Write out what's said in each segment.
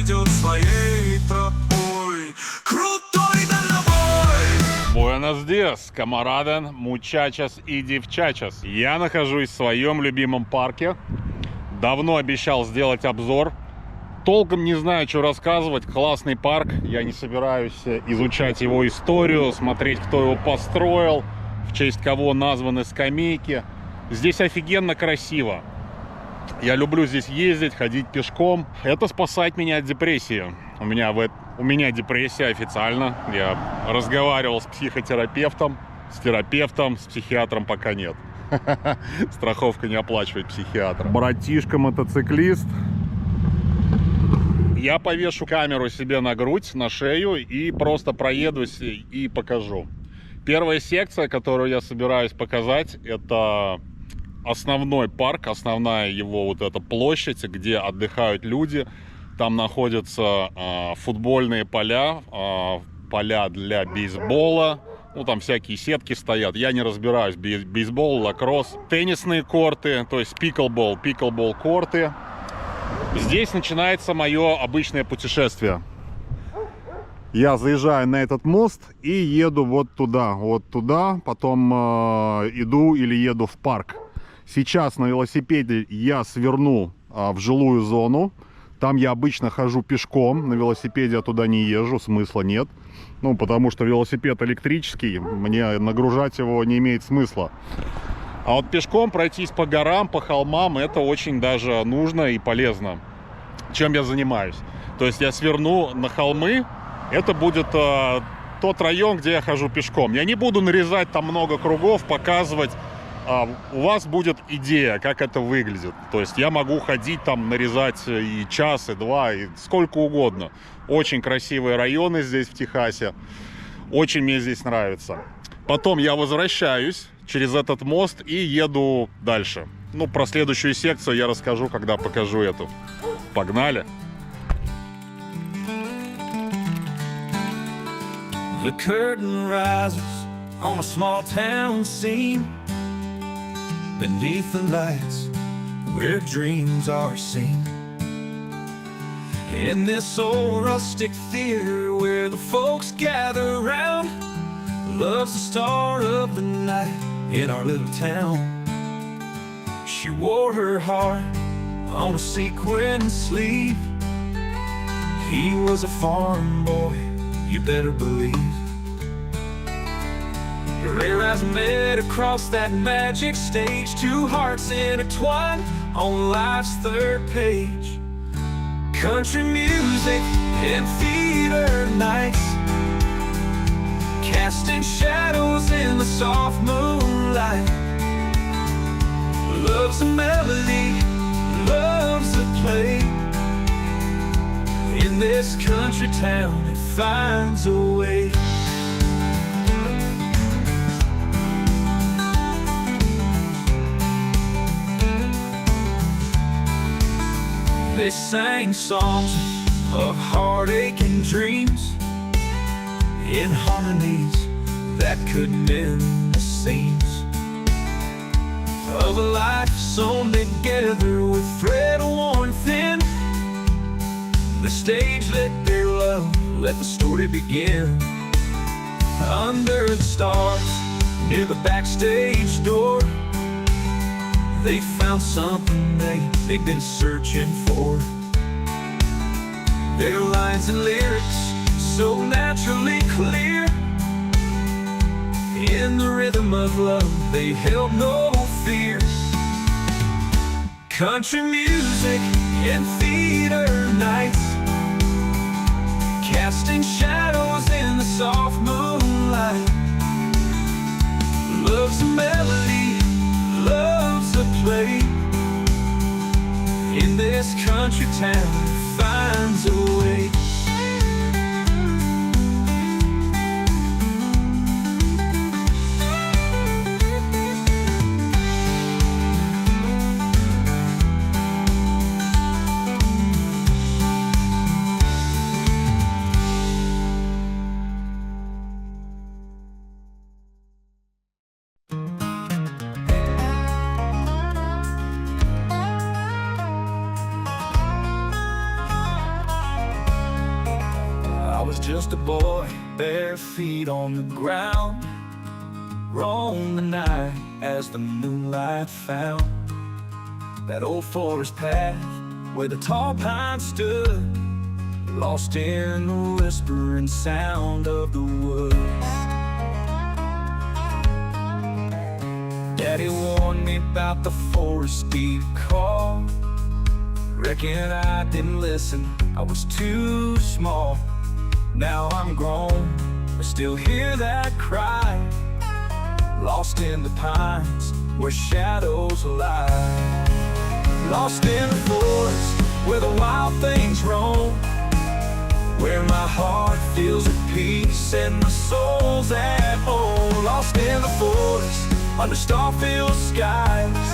пойдет своей тропой. Крутой дальнобой! Буэнос диас, камараден, мучачас и девчачас. Я нахожусь в своем любимом парке. Давно обещал сделать обзор. Толком не знаю, что рассказывать. Классный парк. Я не собираюсь изучать его историю, смотреть, кто его построил, в честь кого названы скамейки. Здесь офигенно красиво. Я люблю здесь ездить, ходить пешком. Это спасает меня от депрессии. У меня депрессия официально. Я разговаривал с психотерапевтом, с терапевтом, с психиатром пока нет. Страховка не оплачивает психиатра. Братишка-мотоциклист. Я повешу камеру себе на грудь, на шею и просто проедусь и покажу. Первая секция, которую я собираюсь показать, это основной парк, основная его вот эта площадь, где отдыхают люди. Там находятся футбольные поля, поля для бейсбола. Ну, там всякие сетки стоят. Я не разбираюсь. Бейсбол, лакросс. Теннисные корты, то есть пиклбол корты. Здесь начинается мое обычное путешествие. Я заезжаю на этот мост и еду вот туда, потом иду или еду в парк. Сейчас на велосипеде я сверну в жилую зону. Там я обычно хожу пешком, на велосипеде я туда не езжу, смысла нет. Ну, потому что велосипед электрический, мне нагружать его не имеет смысла. А вот пешком пройтись по горам, по холмам, это очень даже нужно и полезно. Чем я занимаюсь? То есть я сверну на холмы, это будет тот район, где я хожу пешком. Я не буду нарезать там много кругов, показывать. У вас будет идея, как это выглядит. То есть я могу ходить там, нарезать и час, и два, и сколько угодно. Очень красивые районы здесь, в Техасе. Очень мне здесь нравится. Потом я возвращаюсь через этот мост и еду дальше. Ну, про следующую секцию я расскажу, когда покажу эту. Погнали! The curtain rises on a small town scene. Beneath the lights where dreams are seen. In this old rustic theater where the folks gather round, love's the star of the night in our little town. She wore her heart on a sequin sleeve. He was a farm boy, you better believe. Their eyes met across that magic stage. Two hearts intertwined on life's third page. Country music and theater nights, casting shadows in the soft moonlight. Love's a melody, love's a play. In this country town it finds a way. They sang songs of heartache and dreams in harmonies that could mend the seams of a life sewn together with thread worn thin. The stage let their love, let the story begin. Under the stars, near the backstage door, they found something they'd been searching for. Their lines and lyrics so naturally clear. In the rhythm of love they held no fear. Country music and theater nights, casting shadows in the soft moonlight. Love's a melody, love's a play. In this country town it finds a way. Just a boy, bare feet on the ground, roam the night as the moonlight found that old forest path where the tall pines stood, lost in the whispering sound of the woods. Daddy warned me about the forest deep call. Reckon I didn't listen, I was too small. Now I'm grown, I still hear that cry, lost in the pines where shadows lie. Lost in the forest where the wild things roam, where my heart feels at peace and my soul's at home. Lost in the forest under star-filled skies,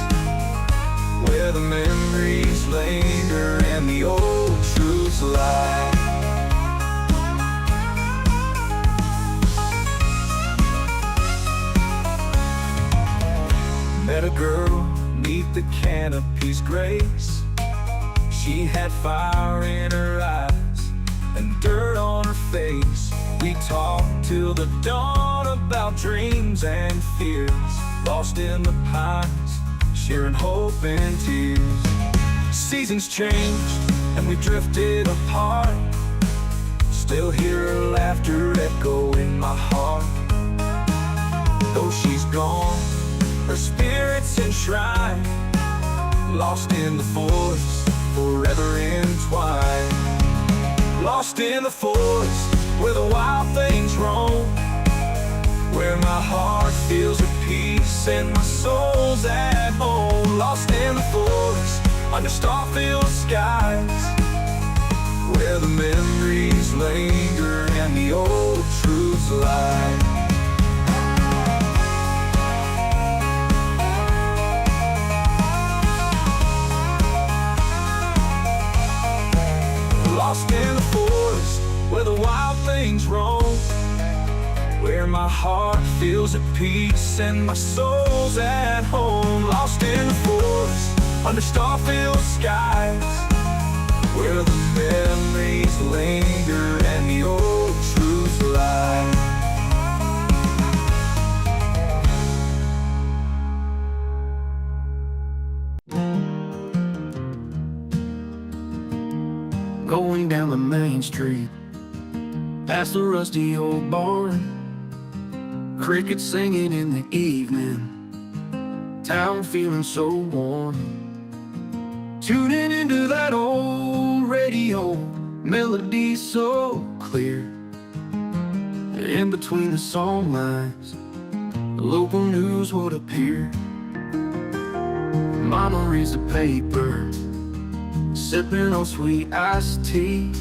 where the memories linger and the old truths lie. Met a girl neath the canopy's grace. She had fire in her eyes and dirt on her face. We talked till the dawn about dreams and fears, lost in the pines, sharing hope and tears. Seasons changed and we drifted apart, still hear her laughter echo in my heart. Though she's gone, her spirit's enshrined, lost in the forest, forever entwined. Lost in the forest where the wild things roam, where my heart feels at peace and my soul's at home. Lost in the forest under star-filled skies, where the memories linger and the old truths lie. Lost in the forest where the wild things roam, where my heart feels at peace and my soul's at home. Lost in the forest under star-filled skies, where the memories linger and the old truths lie. Going down the main street, past the rusty old barn, crickets singing in the evening, town feeling so warm. Tuning into that old radio, melody so clear. In between the song lines, the local news would appear. Mama reads the paper, sipping on sweet iced tea.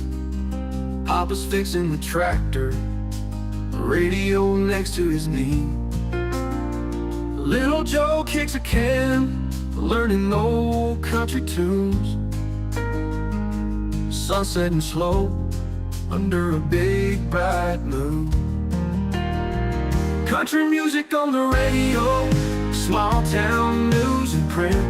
Papa's fixing the tractor, radio next to his knee. Little Joe kicks a can, learning old country tunes. Sun setting slow under a big bright moon. Country music on the radio, small town news in print,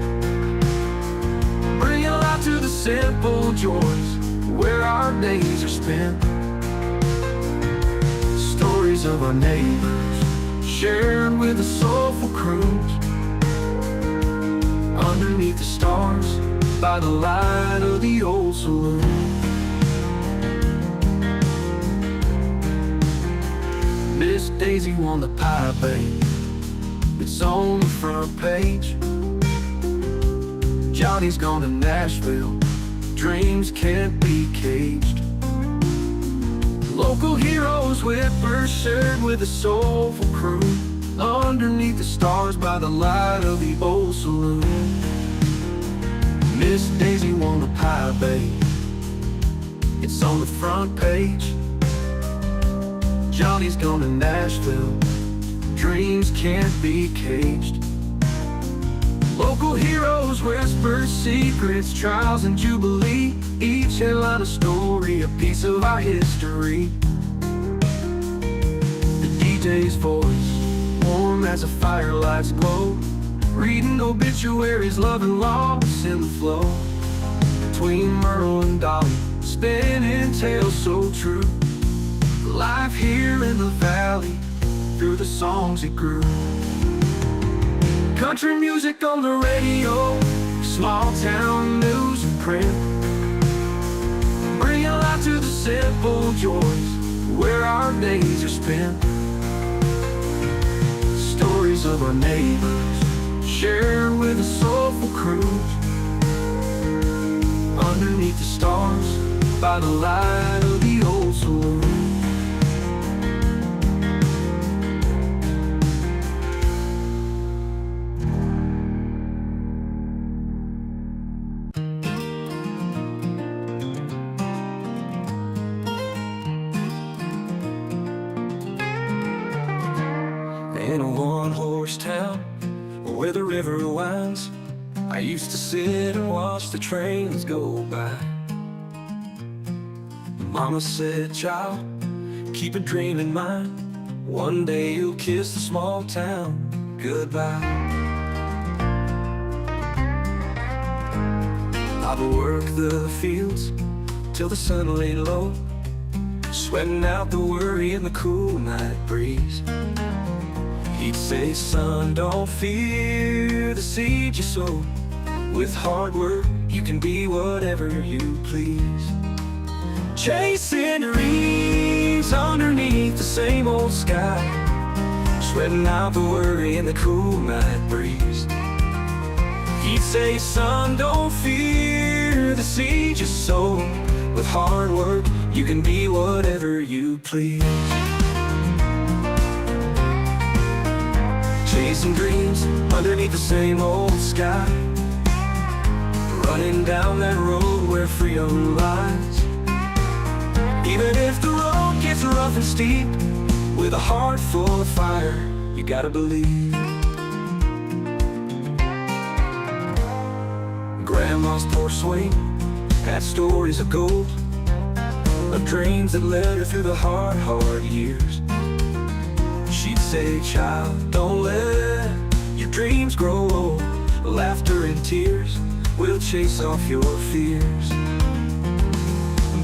bringing life to the simple joys where our days are spent. Stories of our neighbors shared with a soulful cruise, underneath the stars by the light of the old saloon. Miss Daisy won the pie babe, it's on the front page. Johnny's gone to Nashville, dreams can't be caged. Local heroes whippers shared with a soulful crew, underneath the stars by the light of the old saloon. Miss Daisy won the pie babe, it's on the front page. Johnny's gone to Nashville, dreams can't be caged. Local heroes whisper secrets, trials and jubilee, each headline a story, a piece of our history. The DJ's voice, warm as a firelight's glow, reading obituaries, love and loss in the flow. Between Merle and Dolly, spinning tales so true, here in the valley, through the songs it grew. Country music on the radio, small town news and print, bringing life to the simple joys where our days are spent. Stories of our neighbors shared with a soulful cruise, underneath the stars by the light of the old saloon. In a one-horse town where the river winds, I used to sit and watch the trains go by. Mama said, child, keep a dream in mind. One day you'll kiss the small town goodbye. I would work the fields till the sun lay low, sweating out the worry in the cool night breeze. He'd say, son, don't fear the seed you sow. With hard work, you can be whatever you please. Chasing dreams underneath the same old sky, sweating out the worry in the cool night breeze. He'd say, son, don't fear the seed you sow. With hard work, you can be whatever you please. Chasing dreams underneath the same old sky, running down that road where freedom lies. Even if the road gets rough and steep, with a heart full of fire, you gotta believe. Grandma's porch swing had stories of gold, of dreams that led her through the hard years. She'd say, child, don't let your dreams grow old. Laughter and tears will chase off your fears.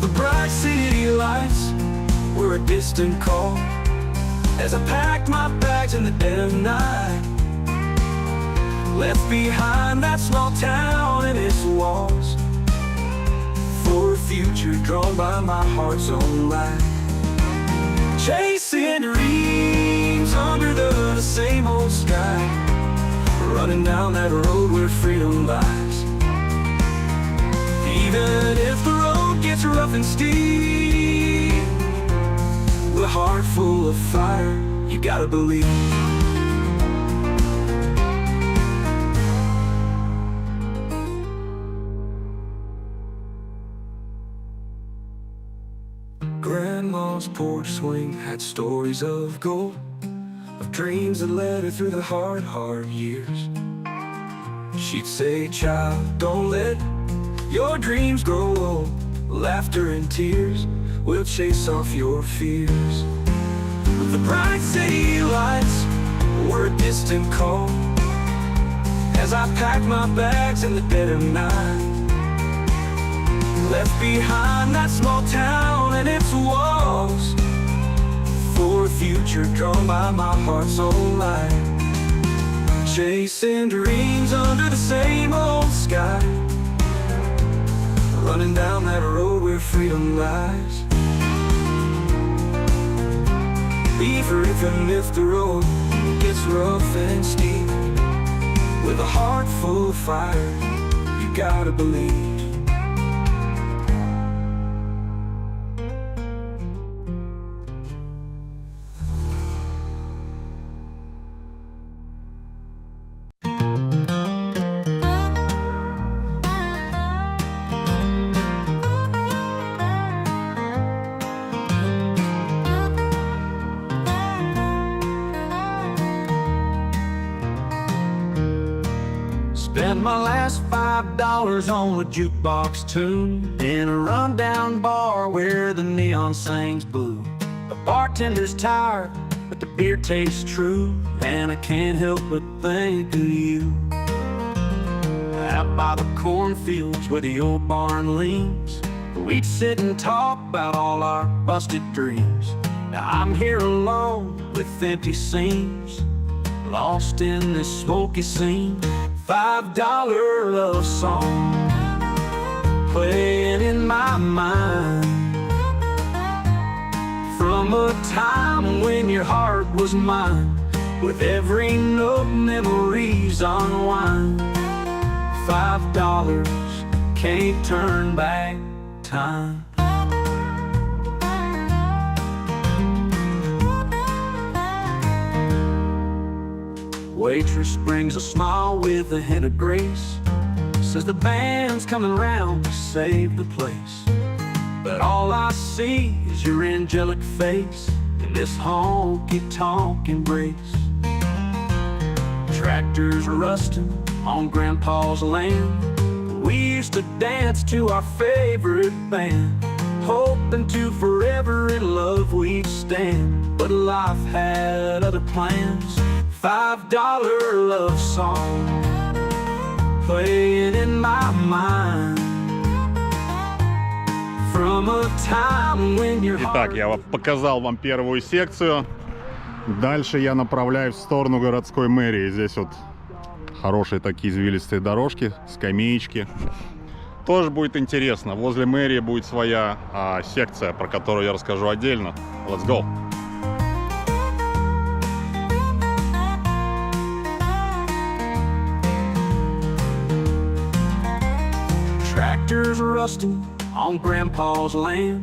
The bright city lights were a distant call as I packed my bags in the dead of night. Left behind that small town and its walls for a future drawn by my heart's own light. Chasing dreams under the same old sky, running down that road where freedom lies. Even if the road gets rough and steep, with a heart full of fire, you gotta believe. Grandma's porch swing had stories of gold, of dreams that led her through the hard years. She'd say, child, don't let your dreams grow old. Laughter and tears will chase off your fears. The bright city lights were a distant call as I packed my bags in the dead of night. Left behind that small town and its walls for a future drawn by my heart's own light. Chasing dreams under the same old sky, running down that road where freedom lies. Even if the road gets rough and steep, with a heart full of fire, you gotta believe. Spent my last $5 on a jukebox tune in a rundown bar where the neon sings blue. The bartender's tired, but the beer tastes true, and I can't help but think of you. Out by the cornfields where the old barn leans, we'd sit and talk about all our busted dreams. Now I'm here alone with empty seams, lost in this smoky scene. $5 love song playing in my mind, from a time when your heart was mine. With every note memories unwind. $5 can't turn back time. Waitress brings a smile with a hint of grace, says the band's coming round to save the place. But all I see is your angelic face in this honky-tonk embrace. Tractors rusting on Grandpa's land. We used to dance to our favorite band, hoping to forever in love we'd stand. But life had other plans. $5 love song playing in my mind, from a time when your heart... Итак, я показал вам первую секцию. Дальше я направляюсь в сторону городской мэрии. Здесь вот хорошие такие извилистые дорожки, скамеечки. Тоже будет интересно. Возле мэрии будет своя секция, про которую я расскажу отдельно. Let's go! Tractors rusting on Grandpa's land.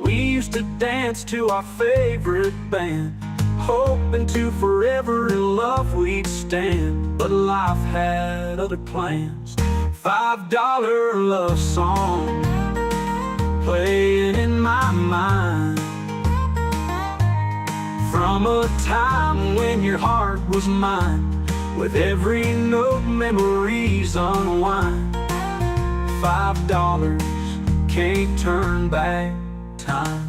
We used to dance to our favorite band, hoping to forever in love we'd stand. But life had other plans. $5 love song playing in my mind, from a time when your heart was mine. With every note memories unwind. $5 can't turn back time.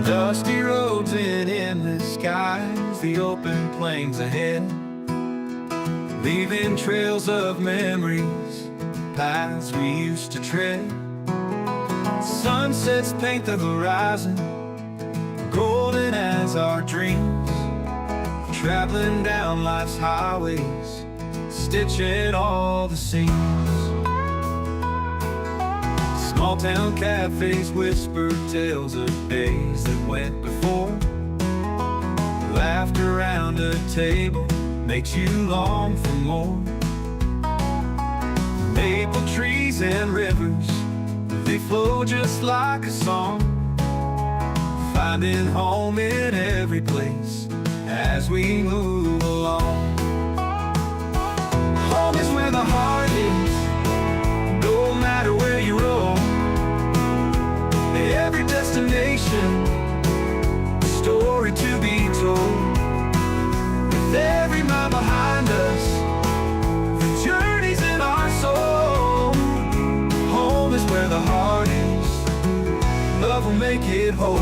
Dusty roads and endless skies, the open plains ahead, leaving trails of memories, paths we used to tread. Sunsets paint the horizon, golden as our dreams, traveling down life's highways, stitching all the seams. Small town cafes whisper tales of days that went before. Laughter around a table makes you long for more. Maple trees and rivers, they flow just like a song, finding home in every place as we move along. Home is where the heart is, no matter where you roam. Every destination, a story to be told. With every mile behind us, the journey's in our soul. Home is where the heart is, love will make it whole.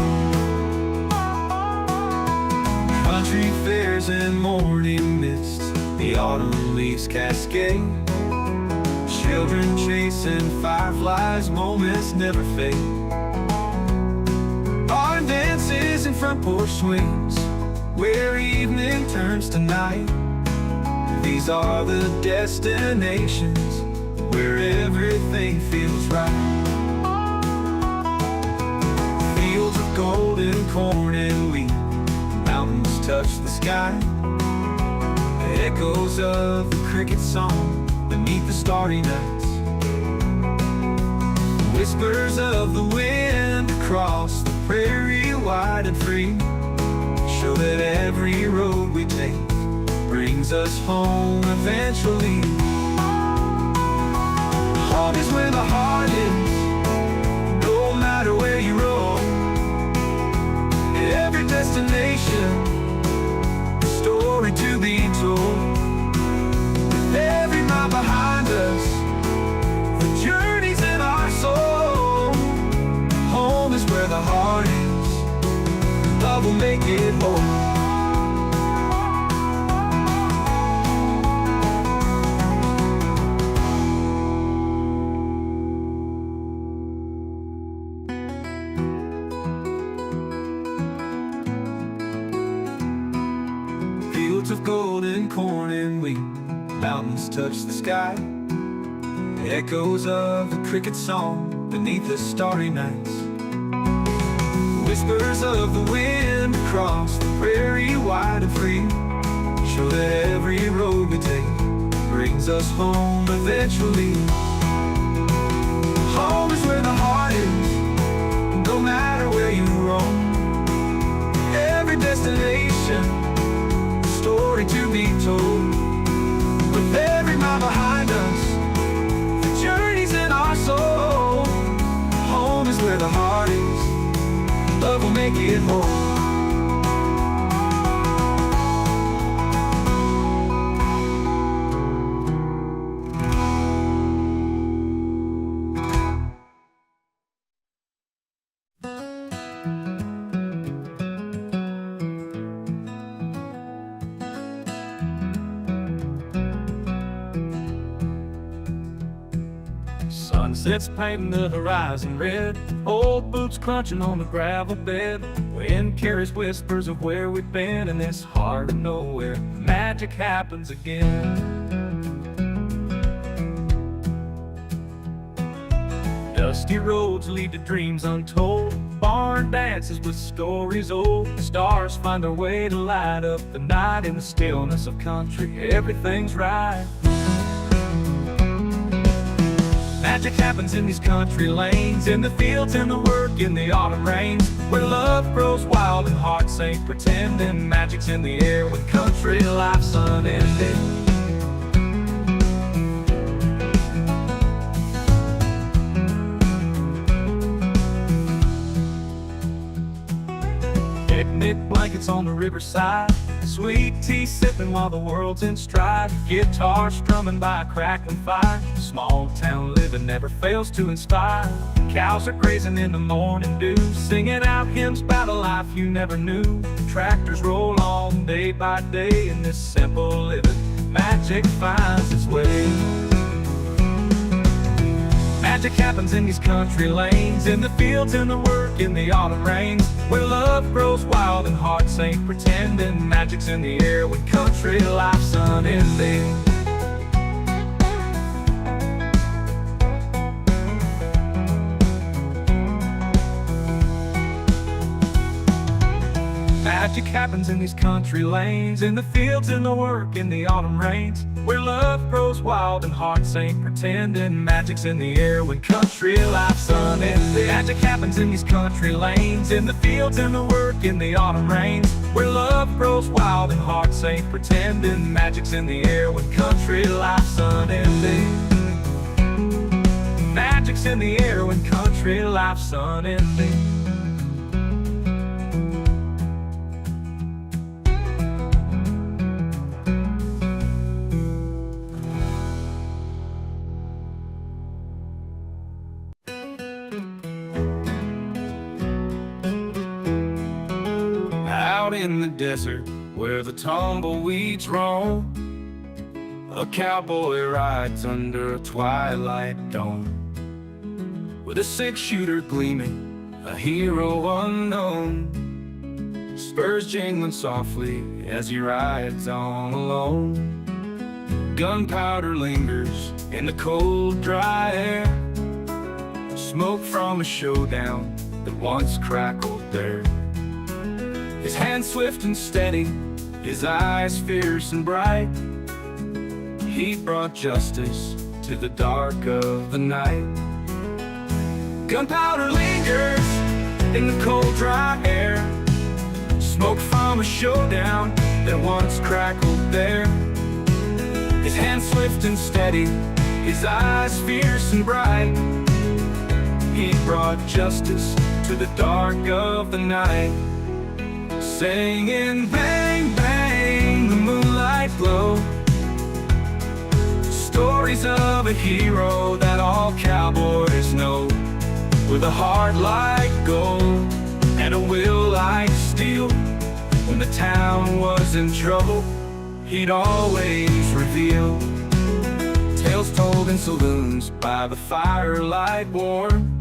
Country fairs and morning mist, the autumn leaves cascade. Children chasing fireflies, moments never fade. Autumn dances in front porch swings, where evening turns to night. These are the destinations where everything feels right. Fields of golden corn and wheat, mountains touch the sky. The echoes of the cricket song beneath the starry nights. Whispers of the wind across the prairie, wide and free, show that every road we take brings us home eventually. Home is where the heart is, no matter where you roam. Every destination, a story to be told. With every mile behind us, it more. Fields of golden corn and wheat, mountains touch the sky. Echoes of the cricket song beneath the starry nights. Whispers of the wind across the prairie wide and free show that every road we take brings us home eventually. Home is where the heart is, no matter where you roam. Every destination, a story to be told. With every mile behind us, the journey's in our soul. Home is where the heart is, love will make it whole. Sunsets painting the horizon red, old boots crunching on the gravel bed. Wind carries whispers of where we've been, in this heart of nowhere magic happens again. Dusty roads lead to dreams untold, barn dances with stories old. Stars find their way to light up the night. In the stillness of country, everything's right. Magic happens in these country lanes, in the fields, in the work, in the autumn rains, where love grows wild and hearts ain't pretending. Magic's in the air when country life's unending. Picnic blankets on the riverside, sweet tea sipping while the world's in stride. Guitar strumming by a crackling fire, small town living never fails to inspire. Cows are grazing in the morning dew, singing out hymns about a life you never knew. Tractors roll on day by day, in this simple living magic finds its way. Magic happens in these country lanes, in the fields, in the work, in the autumn rains, where love grows wild and hearts ain't pretending. Magic's in the air when country life's unending. Magic happens in these country lanes, in the fields, in the work, in the autumn rains, where love grows wild and hearts ain't pretending. Magic's in the air when country life's unending. Magic happens in these country lanes, in the fields, in the work, in the autumn rains, where love grows wild and hearts ain't pretending. Magic's in the air when country life's unending. Magic's in the air when country life's unending. Out in the desert where the tumbleweeds roam, a cowboy rides under a twilight dome, with a six-shooter gleaming, a hero unknown. Spurs jingling softly as he rides on alone. Gunpowder lingers in the cold, dry air, smoke from a showdown that once crackled there. His hands swift and steady, his eyes fierce and bright, he brought justice to the dark of the night. Gunpowder lingers in the cold, dry air, smoke from a showdown that once crackled there. His hands swift and steady, his eyes fierce and bright, he brought justice to the dark of the night. Singing bang, bang, the moonlight glow, stories of a hero that all cowboys know, with a heart like gold and a will like steel. When the town was in trouble, he'd always reveal tales told in saloons by the firelight warm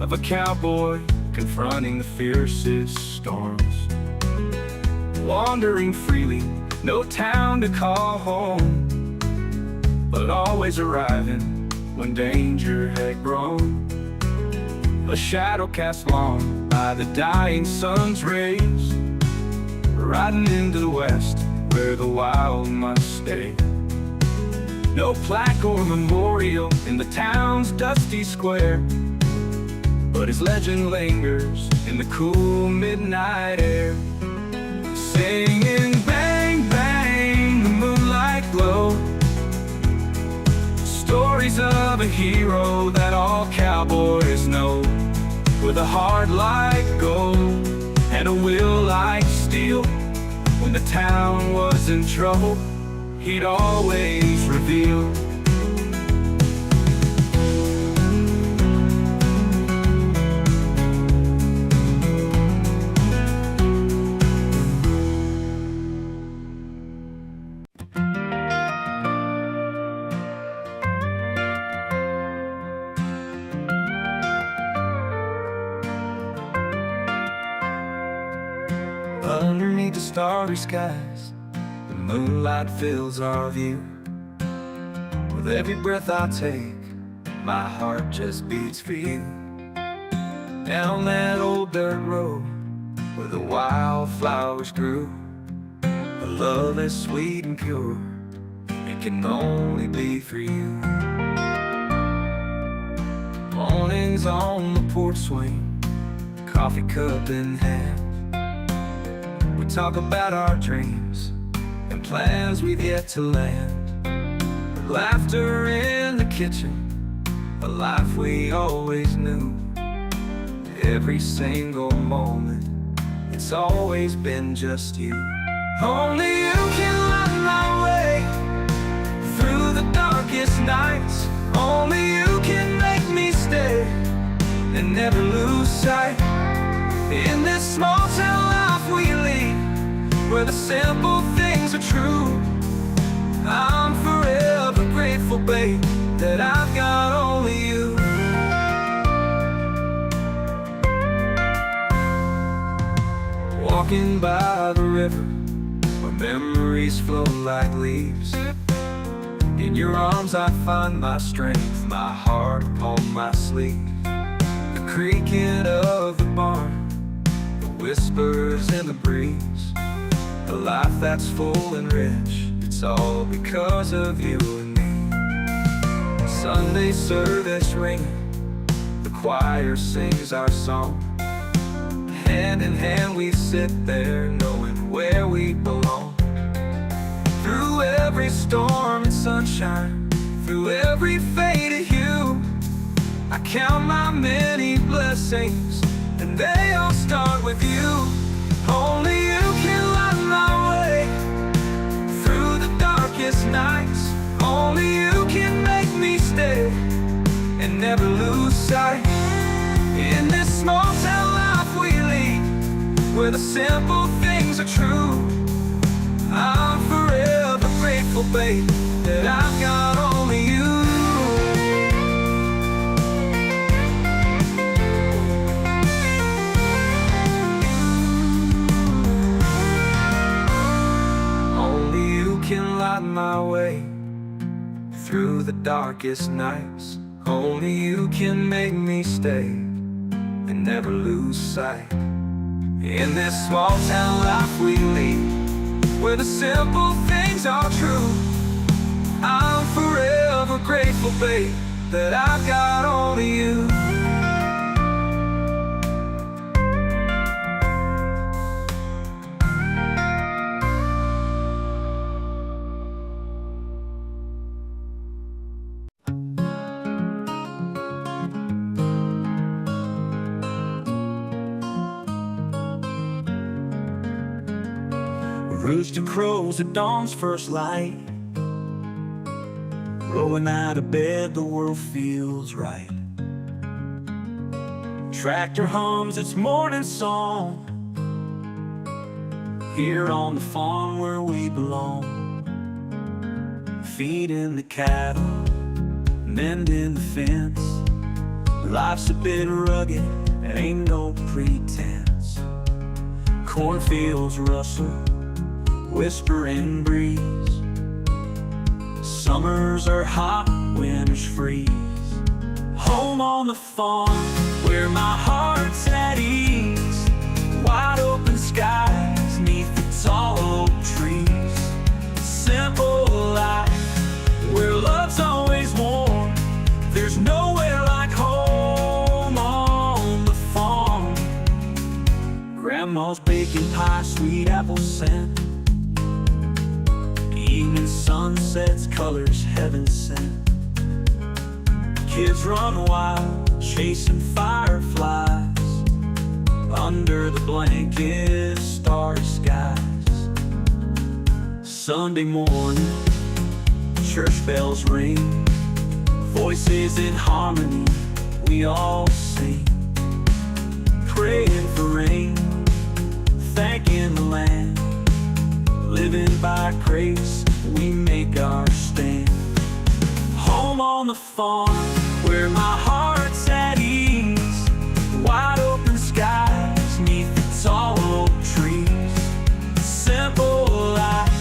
of a cowboy confronting the fiercest storms. Wandering freely, no town to call home, but always arriving when danger had grown. A shadow cast long by the dying sun's rays, riding into the west where the wild must stay. No plaque or memorial in the town's dusty square, but his legend lingers in the cool midnight air. Singing bang bang, the moonlight glow, stories of a hero that all cowboys know, with a heart like gold and a will like steel. When the town was in trouble, he'd always reveal. Underneath the starry skies, the moonlight fills our view. With every breath I take, my heart just beats for you. Down that old dirt road where the wildflowers grew, a love as sweet and pure, it can only be for you. Mornings on the porch swing, coffee cup in hand, we talk about our dreams and plans we've yet to land. Laughter in the kitchen, a life we always knew. Every single moment, it's always been just you. Only you can light my way through the darkest nights. Only you can make me stay and never lose sight. In this small town life we lead, where the simple things are true, I'm forever grateful, babe, that I've got only you. Walking by the river where memories flow like leaves, in your arms I find my strength, my heart upon my sleeve. The creaking of the barn, the whispers in the breeze, a life that's full and rich, it's all because of you and me. Sunday service ringing, the choir sings our song. Hand in hand we sit there knowing where we belong. Through every storm and sunshine, through every faded hue, I count my many blessings, and they all start with you. Only you can light my way through the darkest nights. Only you can make me stay and never lose sight. In this small town life we lead, where the simple things are true, I'm forever grateful, babe, that I've got only you. Can light my way through the darkest nights. Only you can make me stay and never lose sight. In this small town life we lead, where the simple things are true, I'm forever grateful, babe, that I've got only you. Rooster crows at dawn's first light, rolling out of bed, the world feels right. Tractor hums its morning song, here on the farm where we belong, feeding the cattle, mending the fence. Life's a bit rugged, it ain't no pretense. Cornfields rustle, whispering breeze. Summers are hot, winters freeze. Home on the farm, where my heart's at ease. Wide open skies, neath the tall oak trees. Simple life, where love's always warm. There's nowhere like home on the farm. Grandma's baking pie, sweet apple scent. Evening sunsets, colors heaven sent. Kids run wild, chasing fireflies under the blanket, starry skies. Sunday morning, church bells ring. Voices in harmony, we all sing. Praying for rain, thanking the land. Living by grace, we make our stand. Home on the farm, where my heart's at ease. Wide open skies, neath the tall oak trees. Simple life,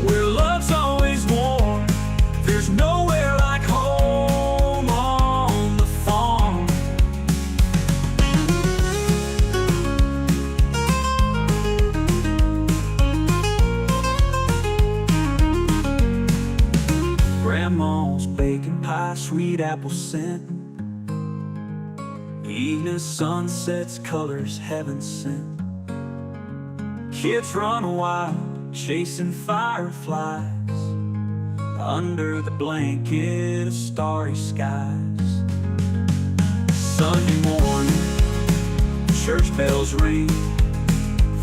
where love's always warm. There's nowhere like home on the farm. Grandma's baking pie, sweet apple scent. Evening sunsets, colors heaven sent. Kids run wild, chasing fireflies under the blanket of starry skies. Sunday morning, church bells ring.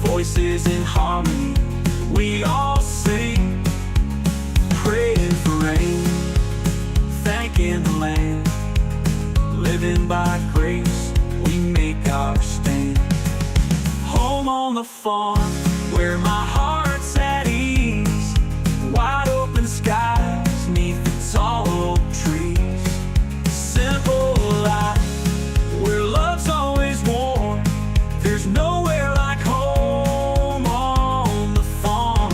Voices in harmony, we all sing. Praying for rain, thanking the land. Living by grace, we make our stand. Home on the farm, where my heart's at ease. Wide open skies, neath the tall oak trees. Simple life, where love's always warm. There's nowhere like home on the farm.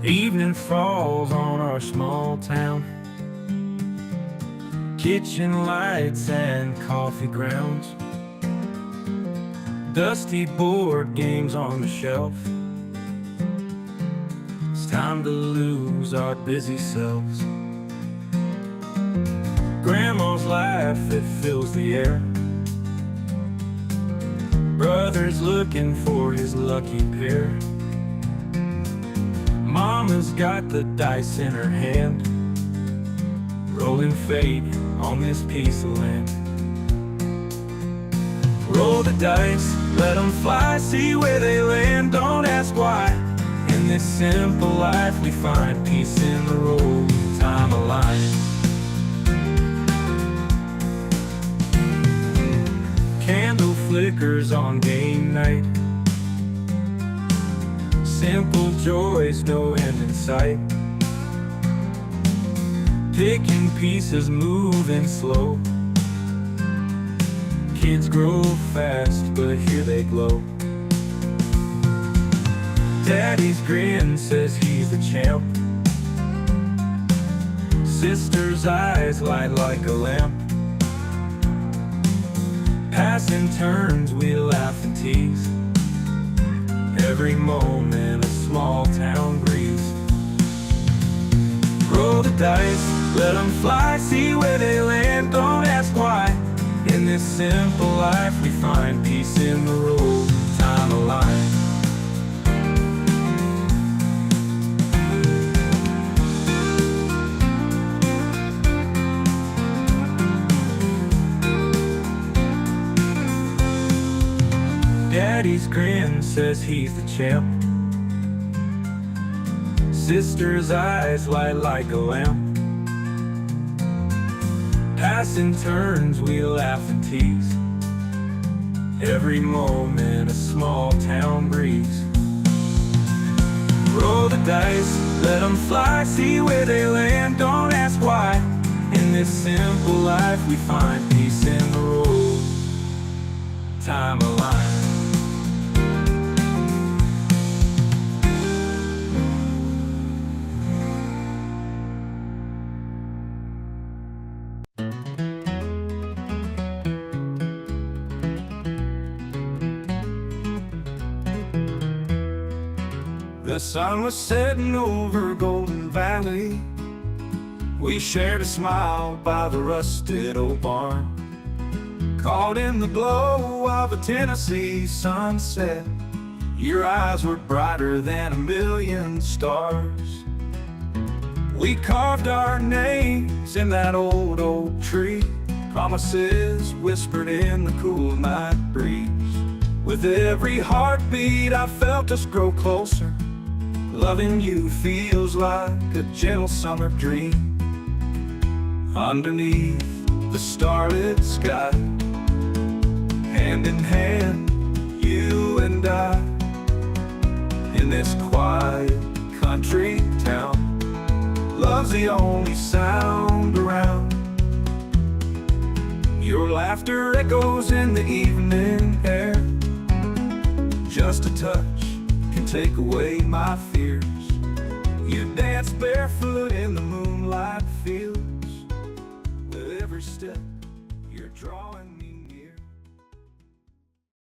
Evening falls on our small town. Kitchen lights and coffee grounds. Dusty board games on the shelf. It's time to lose our busy selves. Grandma's laugh, it fills the air. Brother's looking for his lucky pair. Mama's got the dice in her hand, rolling fate on this piece of land. Roll the dice, let them fly, see where they land. Don't ask why. In this simple life we find peace in the road, time alive. Candle flickers on game night. Simple joys, no end in sight. Picking pieces, moving slow. Kids grow fast, but here they glow. Daddy's grin says he's the champ. Sister's eyes light like a lamp. Passing turns, we laugh and tease. Every moment a small town breeze. Roll the dice, let them fly, see where they land. Don't ask why. In this simple life we find peace in the road, time alive. Daddy's grin says he's the champ. Sister's eyes light like a lamp. Passing turns, we laugh and tease. Every moment a small town breeze. Roll the dice, let them fly, see where they land, don't ask why. In this simple life we find peace in the road, time aligned. The sun was setting over Golden Valley. We shared a smile by the rusted old barn, caught in the glow of a Tennessee sunset. Your eyes were brighter than a million stars. We carved our names in that old oak tree, promises whispered in the cool night breeze. With every heartbeat I felt us grow closer. Loving you feels like a gentle summer dream. Underneath the starlit sky, hand in hand, you and I, in this quiet country town. Love's the only sound around. Your laughter echoes in the evening air. Just a touch can take away my fears. You dance barefoot in the moonlight fields. With every step you're drawing me.